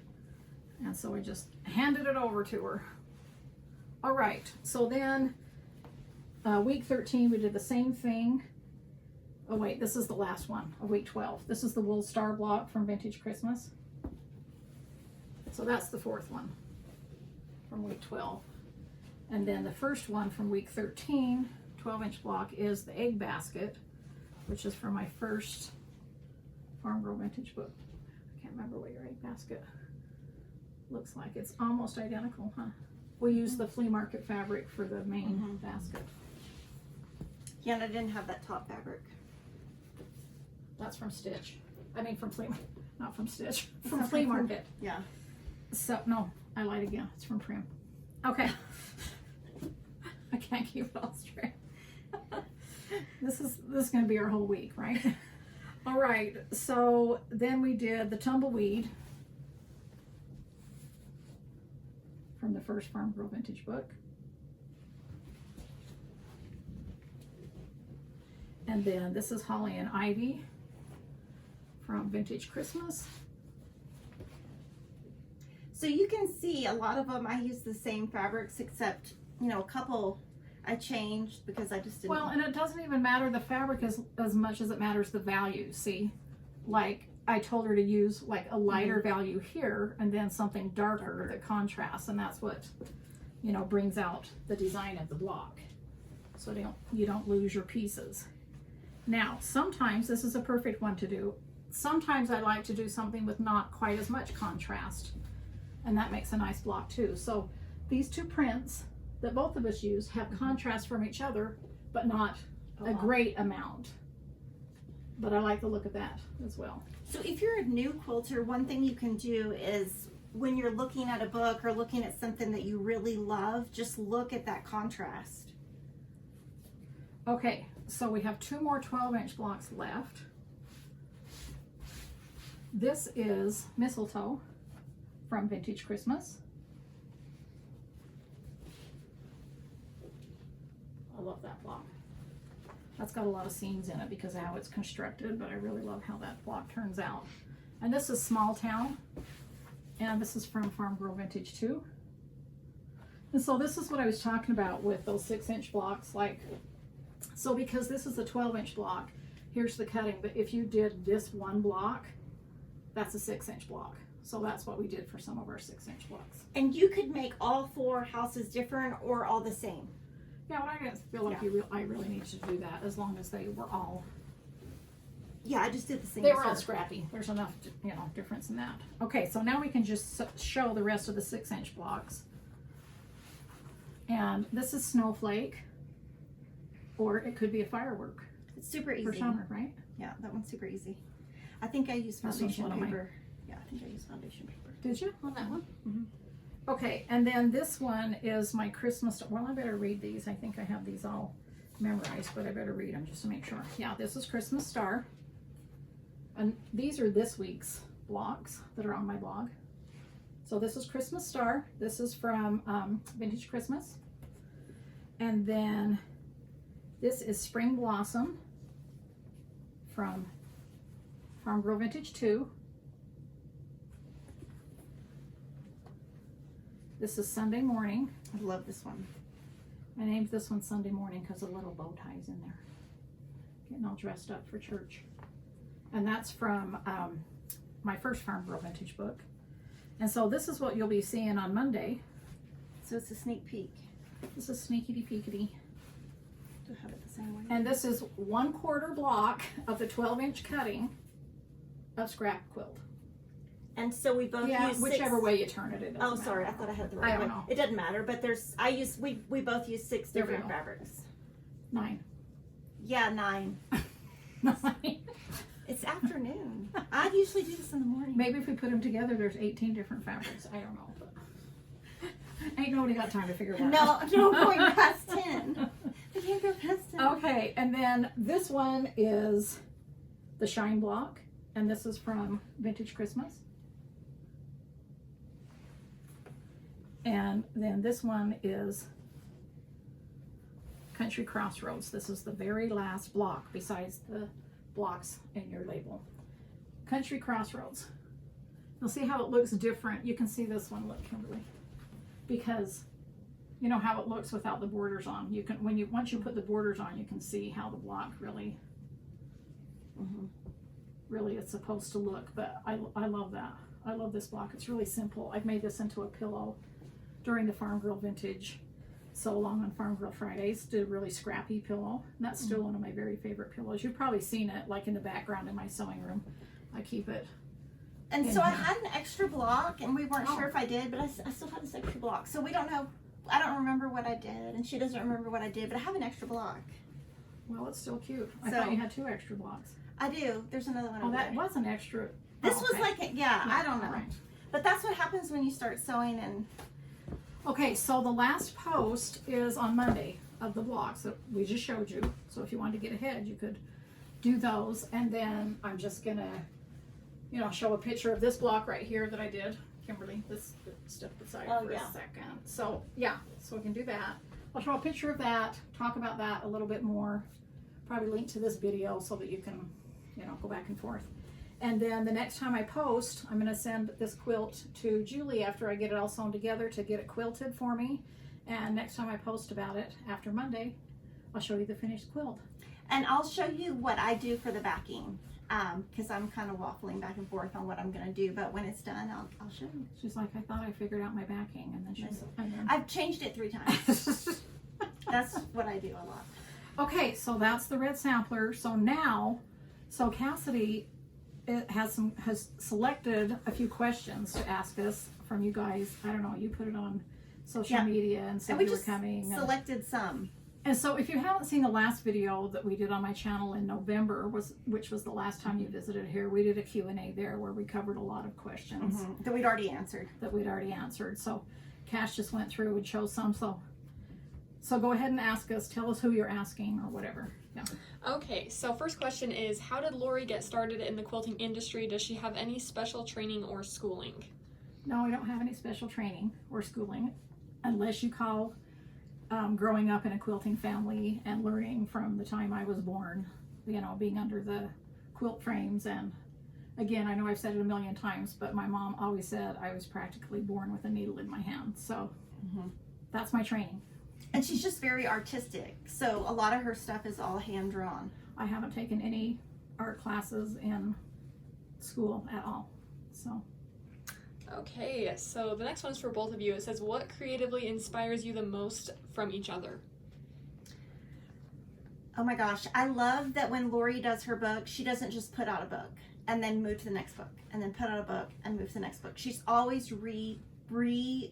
A: And so I just handed it over to her. All right, so then week 13, we did the same thing. Oh wait, this is the last one of week 12. This is the wool star block from Vintage Christmas. So that's the 4th one from week 12. And then the first one from week 13, 12-inch block, is the egg basket, which is from my first Farm Girl Vintage book. I can't remember what your egg basket looks like. It's almost identical, huh? We used the flea market fabric for the main basket.
B: Yeah, and I didn't have that top fabric.
A: That's from Stitch. I mean from flea, not from Stitch, from flea market.
B: Yeah.
A: So, no, I lied again. It's from PRIM. Okay. I can't keep it all straight. This is going to be our whole week, right? All right. So then we did the tumbleweed from the first Farm Girl Vintage book. And then this is Holly and Ivy from Vintage Christmas.
B: So you can see a lot of them, I use the same fabrics, except, you know, a couple I changed because I just didn't.
A: Well, and it doesn't even matter the fabric as much as it matters the value. See, like I told her to use like a lighter value here and then something darker that contrasts, and that's what, you know, brings out the design of the block. So you don't lose your pieces. Now, sometimes this is a perfect one to do. Sometimes I like to do something with not quite as much contrast, and that makes a nice block too. So these 2 prints that both of us use have contrast from each other, but not a great amount. But I like the look of that as well.
B: So if you're a new quilter, one thing you can do is when you're looking at a book or looking at something that you really love, just look at that contrast.
A: Okay, so we have 2 more 12-inch blocks left. This is Mistletoe from Vintage Christmas. I love that block. That's got a lot of seams in it because of how it's constructed, but I really love how that block turns out. And this is Small Town, and this is from Farm Girl Vintage 2. And so this is what I was talking about with those 6-inch blocks. Like, so because this is a 12-inch block, here's the cutting, but if you did this one block, that's a 6-inch block. So that's what we did for some of our 6-inch blocks.
B: And you could make all 4 houses different or all the same.
A: Yeah, but I just feel like I really need to do that as long as they were all.
B: Yeah, I just did the same.
A: They were all scrappy. There's enough, you know, difference in that. Okay, so now we can just show the rest of the 6-inch blocks. And this is Snowflake, or it could be a firework.
B: It's super easy.
A: For summer, right?
B: Yeah, that one's super easy. I think I used foundation
A: one of
B: paper. Yeah, I think I used foundation paper.
A: Did you on that one? Okay, and then this one is my Christmas. Well, I better read these. I think I have these all memorized, but I better read them just to make sure. Yeah, this is Christmas Star. And these are this week's blocks that are on my blog. So this is Christmas Star. This is from Vintage Christmas. And then this is Spring Blossom from Farm Girl Vintage 2. This is Sunday Morning.
B: I love this one.
A: I named this one Sunday Morning because of little bow ties in there. Getting all dressed up for church. And that's from my first Farm Girl Vintage book. And so this is what you'll be seeing on Monday.
B: So it's a sneak peek.
A: This is Sneakity Peekity.
B: Do I have it the same way?
A: And this is 1/4 block of the 12-inch cutting of scrap quilt.
B: And so we both use
A: whichever way you turn it.
B: Oh, sorry, I thought I had the right
A: I don't
B: way.
A: know.
B: It doesn't matter, but we both use 6 different fabrics.
A: 9.
B: Yeah, 9.
A: 9.
B: It's afternoon. I usually do this in the morning.
A: Maybe if we put them together, there's 18 different fabrics. I don't know. But ain't nobody got time to figure that out.
B: No going past 10. I can't go past 10.
A: Okay, and then this one is the Shine block, and this is from Vintage Christmas. And then this one is Country Crossroads. This is the very last block besides the blocks in your label. Country Crossroads. You'll see how it looks different. You can see this one, look, Kimberly, because you know how it looks without the borders on. You can, once you put the borders on, you can see how the block really, really it's supposed to look. But I love that. I love this block. It's really simple. I've made this into a pillow during the Farm Girl Vintage Sew Along on Farm Girl Fridays. Did a really scrappy pillow. And that's still one of my very favorite pillows. You've probably seen it like in the background in my sewing room. I keep it.
B: And
A: in
B: so I
A: here.
B: had an extra block, and we weren't sure if I did, but I still have this extra block. So we don't know. I don't remember what I did, and she doesn't remember what I did, but I have an extra block.
A: Well, it's still cute. I
B: So-
A: thought you had 2 extra blocks.
B: I do. There's another one
A: Oh,
B: over
A: that
B: there.
A: was an extra.
B: This
A: oh,
B: was
A: okay.
B: like, I don't know.
A: all right.
B: But that's what happens when you start sewing, and
A: Okay, so the last post is on Monday of the blocks that we just showed you. So if you wanted to get ahead, you could do those. And then I'm just gonna, you know, show a picture of this block right here that I did. Kimberly, this step aside for a second. So yeah, so we can do that. I'll show a picture of that, talk about that a little bit more, probably link to this video so that you can, you know, go back and forth. And then the next time I post, I'm going to send this quilt to Julie after I get it all sewn together to get it quilted for me. And next time I post about it after Monday, I'll show you the finished quilt.
B: And I'll show you what I do for the backing, because I'm kind of waffling back and forth on what I'm going to do. But when it's done, I'll show you.
A: She's like, I thought I figured out my backing, and then she's.
B: I've changed it 3 times. That's what I do a lot.
A: Okay, so that's the red sampler. So now, so Kassidy has selected a few questions to ask us from you guys. I don't know, you put it on social media and said
B: And we
A: you were
B: just
A: coming.
B: selected some.
A: And so if you haven't seen the last video that we did on my channel in November, which was the last time you visited here, we did a Q&A there where we covered a lot of questions
B: That we'd already answered.
A: So Cash just went through and chose some. So go ahead and ask us. Tell us who you're asking or whatever. Yeah.
C: Okay, so first question is, how did Laurie get started in the quilting industry? Does she have any special training or schooling?
A: No, I don't have any special training or schooling, unless you call growing up in a quilting family and learning from the time I was born, you know, being under the quilt frames. And again, I know I've said it a million times, but my mom always said I was practically born with a needle in my hand. So that's my training.
B: And she's just very artistic. So a lot of her stuff is all hand drawn.
A: I haven't taken any art classes in school at all. So
C: Okay, so the next one's for both of you. It says, what creatively inspires you the most from each other?
B: Oh my gosh, I love that when Laurie does her book, she doesn't just put out a book and then move to the next book and then put out a book and move to the next book. She's always re-livening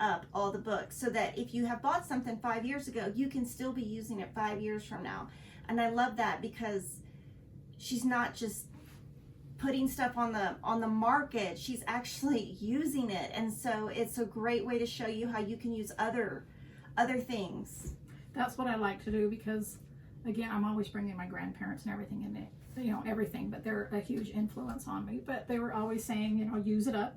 B: up all the books so that if you have bought something 5 years ago, you can still be using it 5 years from now. And I love that because she's not just putting stuff on the market, she's actually using it. And so it's a great way to show you how you can use other things.
A: that's what I like to do because, again, I'm always bringing my grandparents and everything in it, you know, everything, but they're a huge influence on me. But they were always saying, you know, use it up,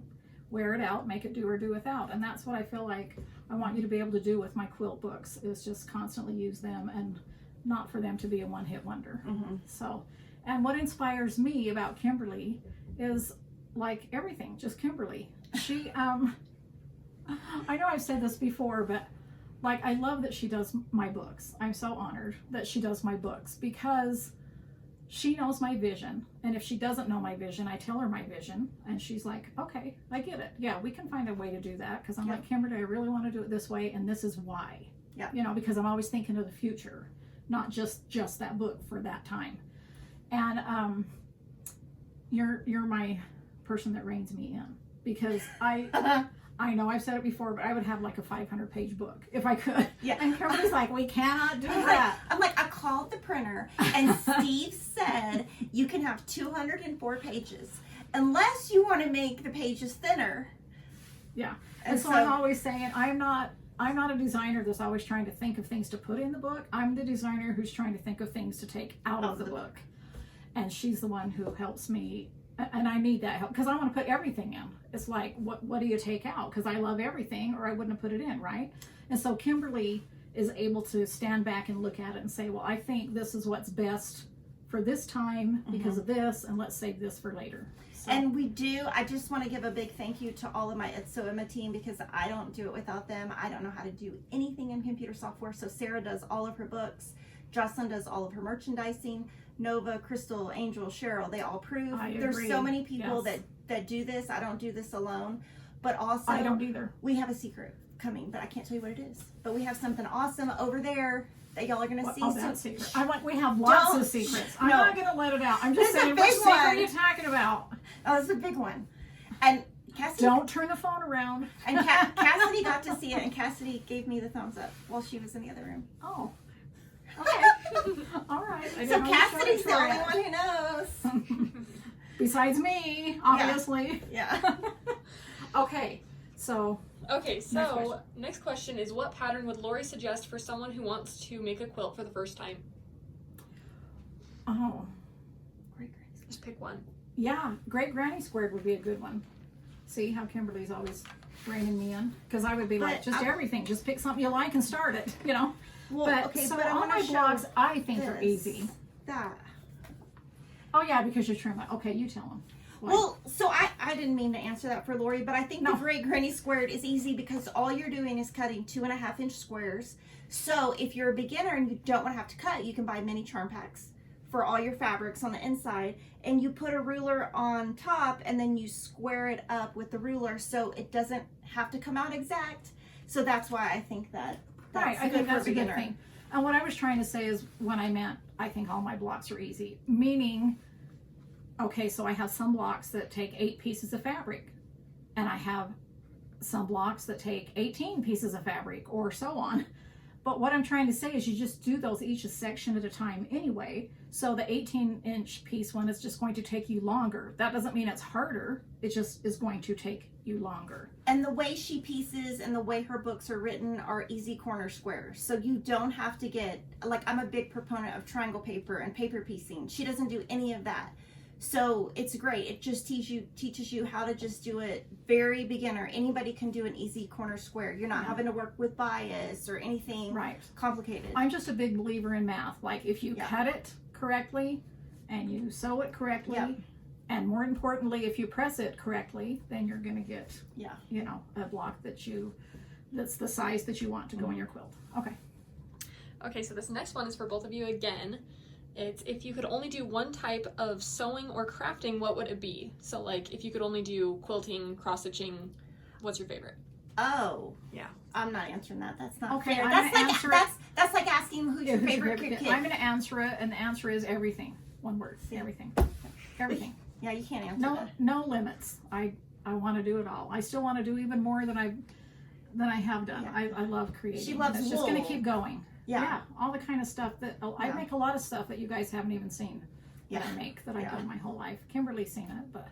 A: wear it out, make it do or do without. And that's what I feel like I want you to be able to do with my quilt books, is just constantly use them and not for them to be a one-hit wonder. So, and what inspires me about Kimberly is like everything, just Kimberly. She, I know I've said this before, but like, I love that she does my books. I'm so honored that she does my books because she knows my vision. And if she doesn't know my vision, I tell her my vision and she's like, okay, I get it. Yeah, we can find a way to do that. Cause I'm like, Kimberly, I really want to do it this way. And this is why, you know, because I'm always thinking of the future, not just that book for that time. And, you're my person that reins me in because I know I've said it before, but I would have like a 500-page book if I could. Yeah. And Kimberly's like, we cannot do that.
B: I'm like, I called the printer and Steve said you can have 204 pages unless you want to make the pages thinner.
A: Yeah. And so I'm always saying I'm not a designer that's always trying to think of things to put in the book. I'm the designer who's trying to think of things to take out of the book. And she's the one who helps me and I need that help because I want to put everything in. It's like, what do you take out? Because I love everything, or I wouldn't have put it in, right? And so Kimberly is able to stand back and look at it and say, well, I think this is what's best for this time because of this, and let's save this for later. So.
B: And I just want to give a big thank you to all of my It's So Emma team, because I don't do it without them. I don't know how to do anything in computer software. So Sarah does all of her books. Jocelyn does all of her merchandising. Nova, Crystal, Angel, Cheryl, they all prove. There's so many people that do this. I don't do this alone. But also,
A: I don't either.
B: We have a secret coming, but I can't tell you what it is. But we have something awesome over there that y'all are going to see.
A: Oh, that secret. We have lots of secrets. I'm not going to let it out. I'm just saying, what secret are you talking about?
B: Oh, it's a big one. And Kassidy,
A: don't turn the phone around.
B: And Kassidy got to see it, and Kassidy gave me the thumbs up while she was in the other room.
A: Oh. Okay. All right.
B: So Kassidy's the only one who knows.
A: Besides me, obviously.
B: Yeah.
A: Okay. So
C: next question is, what pattern would Laurie suggest for someone who wants to make a quilt for the first time?
A: Oh.
C: Just pick one.
A: Yeah, Great Granny Squared would be a good one. See how Kimberly's always reining me in? Because I would be like, everything. Just pick something you like and start it, you know?
B: Well,
A: but all my blocks, I think, are easy.
B: That.
A: Oh, yeah, because you're trim. Okay, you tell them.
B: Well, so I didn't mean to answer that for Laurie, but I think the Great Granny Squared is easy because all you're doing is cutting 2.5-inch squares. So if you're a beginner and you don't want to have to cut, you can buy mini charm packs for all your fabrics on the inside, and you put a ruler on top and then you square it up with the ruler so it doesn't have to come out exact. So that's why I think that's
A: I think that's a good thing. And what I was trying to say is, when I meant I think all my blocks are easy, meaning, okay, so I have some blocks that take 8 pieces of fabric, and I have some blocks that take 18 pieces of fabric, or so on. But what I'm trying to say is, you just do those each a section at a time anyway. So the 18-inch piece one is just going to take you longer. That doesn't mean it's harder. It just is going to take you longer.
B: And the way she pieces and the way her books are written are easy corner squares. So you don't have to get, like, I'm a big proponent of triangle paper and paper piecing. She doesn't do any of that. So it's great. It just teaches you how to just do it very beginner. Anybody can do an easy corner square. You're not having to work with bias or anything complicated.
A: I'm just a big believer in math. Like, if you cut it correctly and you sew it correctly, and more importantly, if you press it correctly, then you're going to get, you know, a block that's the size that you want to go in your quilt. Okay, so this next one is for both of you again. It's, if you could only do one type of sewing or crafting, what would it be? So, like, if you could only do quilting, cross-stitching, what's your favorite?
B: Oh.
C: Yeah.
B: I'm not answering that. That's not
A: fair.
B: That's like asking who's your favorite kid.
A: I'm going to answer it, and the answer is everything. One word. Everything. Everything.
B: Yeah, you can't answer that.
A: No limits. I want to do it all. I still want to do even more than I have done. I love creating.
B: She loves
A: It's just going to keep going.
B: Yeah,
A: all the kind of stuff that I make a lot of stuff that you guys haven't even seen that I make, that I've done my whole life. Kimberly's seen it, but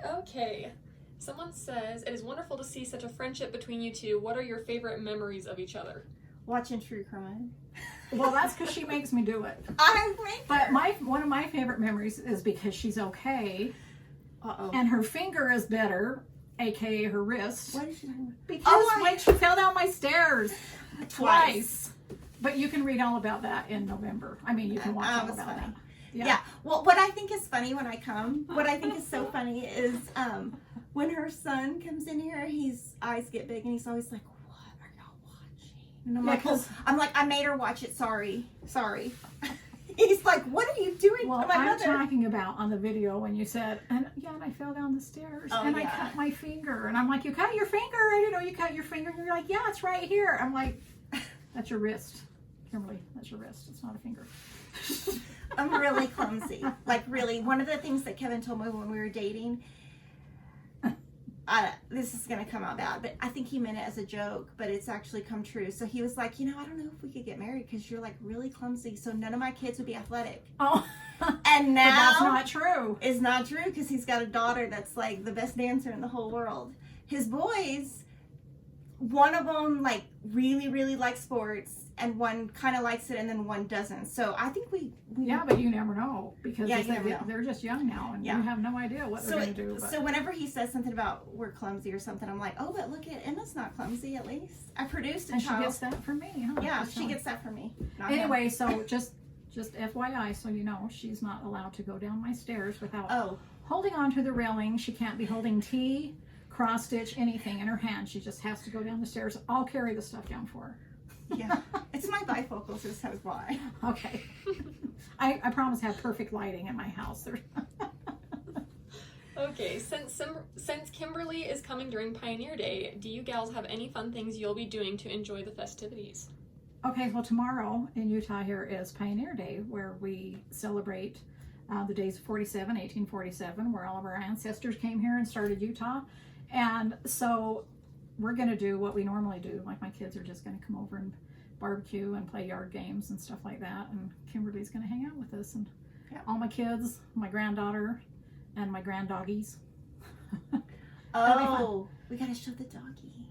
C: Okay, someone says, it is wonderful to see such a friendship between you two. What are your favorite memories of each other?
B: Watching true crime.
A: Well, that's because she makes me do it. But one of my favorite memories is because she's okay, and her finger is better, aka her wrist.
B: What is she talking about?
A: Because when she fell down my stairs twice. But you can read all about that in November. I mean, you can watch all about that.
B: Yeah. Well, what I think is funny when I come, what I think is so funny is when her son comes in here, his eyes get big and he's always like, "What are y'all watching?" And I'm like, I made her watch it. Sorry. He's like, "What are you doing?"
A: Well, I'm talking about on the video when you said, and I fell down the stairs and I cut my finger, and I'm like, "You cut your finger? I didn't know you cut your finger." And you're like, "Yeah, it's right here." I'm like, "That's your wrist, Kimberly. That's your wrist. It's not a finger."
B: I'm really clumsy. Like, really. One of the things that Kevin told me when we were dating, this is going to come out bad, but I think he meant it as a joke, but it's actually come true. So he was like, I don't know if we could get married because you're like really clumsy, so none of my kids would be athletic.
A: Oh.
B: And now
A: but that's not true.
B: It's not true because he's got a daughter that's like the best dancer in the whole world. His boys one of them like really likes sports, and one kind of likes it, and then one doesn't. So I think we
A: Yeah, but you never know because
B: Yeah, you never know.
A: they're just young now, and
B: Yeah.
A: you have no idea what they're going to do. But
B: So whenever he says something about we're clumsy or something, I'm like, oh, but look at Emma's not clumsy. At least I produced a
A: and she
B: child.
A: gets that from me. Huh?
B: Yeah,
A: Just
B: she
A: telling.
B: gets that from me. not him.
A: Anyway, so just FYI, so you know, she's not allowed to go down my stairs without
B: Oh,
A: holding on to the railing. She can't be holding tea, cross stitch, anything in her hand. She just has to go down the stairs. I'll carry the stuff down for her.
B: yeah. It's my bifocals. This is why.
A: Okay. I promise to have perfect lighting in my house.
C: Okay, since Kimberly is coming during Pioneer Day, do you gals have any fun things you'll be doing to enjoy the festivities?
A: Okay, well, tomorrow in Utah here is Pioneer Day, where we celebrate the days of 1847, where all of our ancestors came here and started Utah. And so we're going to do what we normally do. Like, my kids are just going to come over and barbecue and play yard games and stuff like that. And Kimberly's going to hang out with us. And all my kids, my granddaughter, and my granddoggies.
B: Oh, we gotta show the doggy.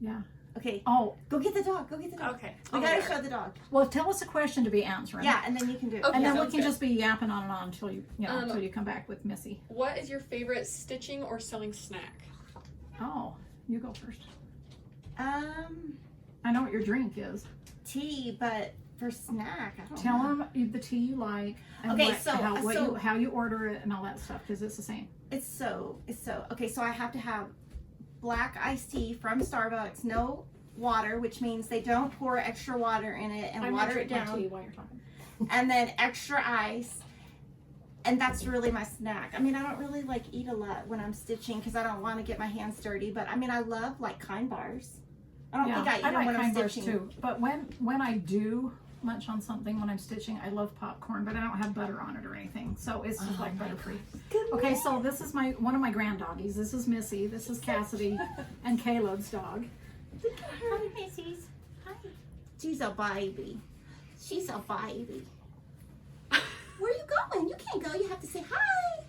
A: Yeah.
B: Okay.
A: Oh,
B: Go get the dog. Go get the dog.
C: Okay.
B: We gotta show the dog.
A: well, tell us a question to be answering.
B: Yeah, and then you can do it.
C: Okay.
A: And then we
C: sounds
A: can
C: good.
A: just be yapping on and on until until you come back with Missy.
C: What is your favorite stitching or sewing snack?
A: Oh, you go first.
B: I
A: know what your drink is.
B: tea, but for snack, I don't
A: Tell
B: know.
A: them the tea you like. And
B: Okay,
A: how you order it and all that stuff, because it's the same.
B: It's so okay. So I have to have black iced tea from Starbucks, no water, which means they don't pour extra water in it and water it down,
A: Tea while you're talking.
B: and then extra ice. And that's really my snack. I mean, I don't really like eat a lot when I'm stitching because I don't want to get my hands dirty. But I mean, I love like Kind bars. I don't think I eat them
A: like
B: when I'm
A: Kind bars
B: stitching.
A: too. But when I do munch on something when I'm stitching, I love popcorn, but I don't have butter on it or anything, so it's just like butter free. Okay, so this is one of my granddoggies. This is Missy. This is Kassidy and Caleb's dog.
B: Look at her, Missy's. Hi. She's a baby. She's a baby. Where are you going? You can't go. You have to say hi.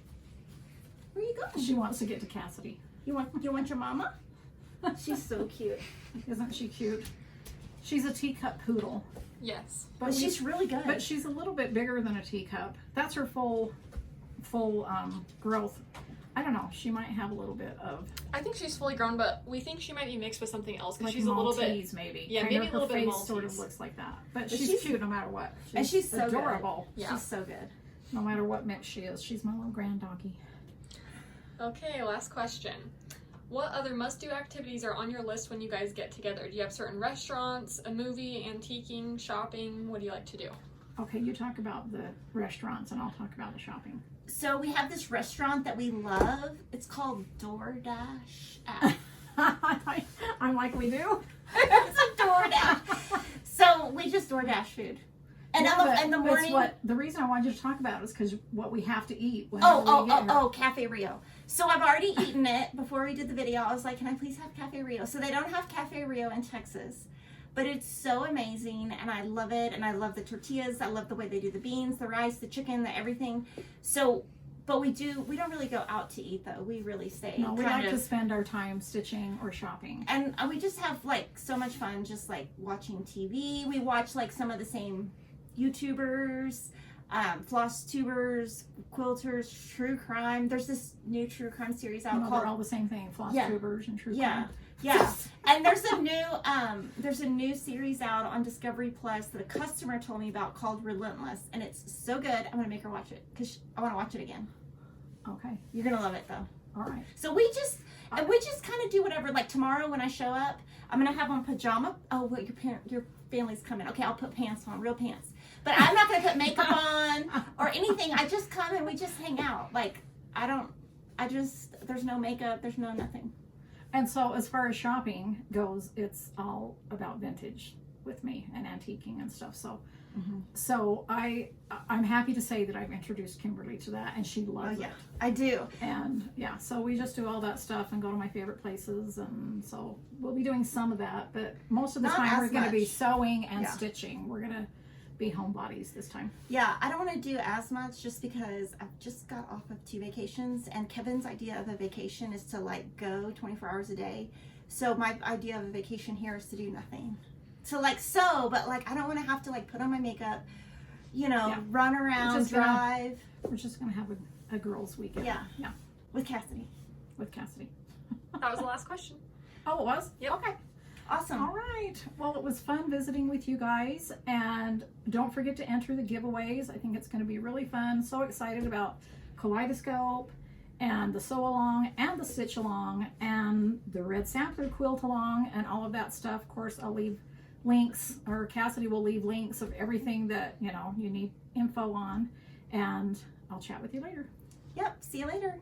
B: Where are you going?
A: She wants to get to Kassidy.
B: You want your mama? She's so cute.
A: Isn't she cute? She's a teacup poodle.
C: Yes.
B: But she's really good.
A: But she's a little bit bigger than a teacup. That's her full growth. I don't know. She might have a little bit of
C: I think she's fully grown, but we think she might be mixed with something else because
A: like
C: she's a little bit.
A: Maltese, maybe.
C: Yeah,
A: Kind
C: maybe
A: of
C: a little
A: her
C: bit
A: face
C: Maltese.
A: sort of looks like that. But
B: But
A: she's
B: she's-
A: cute no matter what.
B: and she's so good.
A: adorable.
C: Yeah.
B: She's so good.
A: No matter what mix she is, she's my little grand doggy.
C: Okay, last question. What other must-do activities are on your list when you guys get together? Do you have certain restaurants, a movie, antiquing, shopping? What do you like to do?
A: Okay, you talk about the restaurants and I'll talk about the shopping.
B: So we have this restaurant that we love. It's called DoorDash app.
A: I'm like, we do?
B: It's a DoorDash. So we just DoorDash food. And
A: Yeah,
B: in the
A: but
B: morning.
A: the reason I wanted you to talk about it is because what we have to eat whenever we get here.
B: Cafe Rio. So I've already eaten it before we did the video. I was like, can I please have Cafe Rio? So they don't have Cafe Rio in Texas, but it's so amazing and I love it. And I love the tortillas. I love the way they do the beans, the rice, the chicken, the everything. So, but we don't really go out to eat though. We really stay.
A: No, we like to spend our time stitching or shopping.
B: And we just have like so much fun just like watching TV. We watch like some of the same YouTubers, floss tubers, quilters, true crime. There's this new true crime series out
A: They're
B: called
A: all the same thing, floss tubers and true
B: Yeah.
A: crime.
B: Yeah. And there's a new series out on Discovery Plus that a customer told me about called Relentless, and it's so good. I'm gonna make her watch it because I want to watch it again.
A: Okay,
B: You're gonna love it though.
A: all right.
B: So we just kind of do whatever. Like tomorrow when I show up, I'm gonna have on pajama. Oh, wait, your family's coming. Okay, I'll put pants on, real pants. But I'm not gonna put makeup on or anything. I just come and we just hang out. Like there's no makeup, there's no nothing.
A: And so as far as shopping goes, it's all about vintage with me and antiquing and stuff. So I'm happy to say that I've introduced Kimberly to that and she loves it.
B: I do.
A: And yeah, so we just do all that stuff and go to my favorite places, and so we'll be doing some of that, but most of the
B: Not
A: time we're
B: as
A: going to be
B: much.
A: sewing and
B: Yeah.
A: stitching. We're going to be homebodies this time.
B: Yeah, I don't want to do as much just because I've just got off of 2 vacations, and Kevin's idea of a vacation is to like go 24 hours a day. So my idea of a vacation here is to do nothing. So like sew, but like I don't want to have to like put on my makeup, you know,
A: Yeah.
B: run around, drive.
A: We're just gonna have a girls' weekend.
B: Yeah.
A: Yeah.
B: With Kassidy.
A: With Kassidy.
C: That was the last question.
A: Oh, it was?
C: Yep.
A: Okay.
B: Awesome.
A: All right. Well, it was fun visiting with you guys, and don't forget to enter the giveaways. I think it's going to be really fun. So excited about Kaleidoscope and the sew along and the stitch along and the Red Sampler quilt along and all of that stuff. Of course, I'll leave links, or Kassidy will leave links of everything that, you know, you need info on, and I'll chat with you later.
B: Yep. See you later.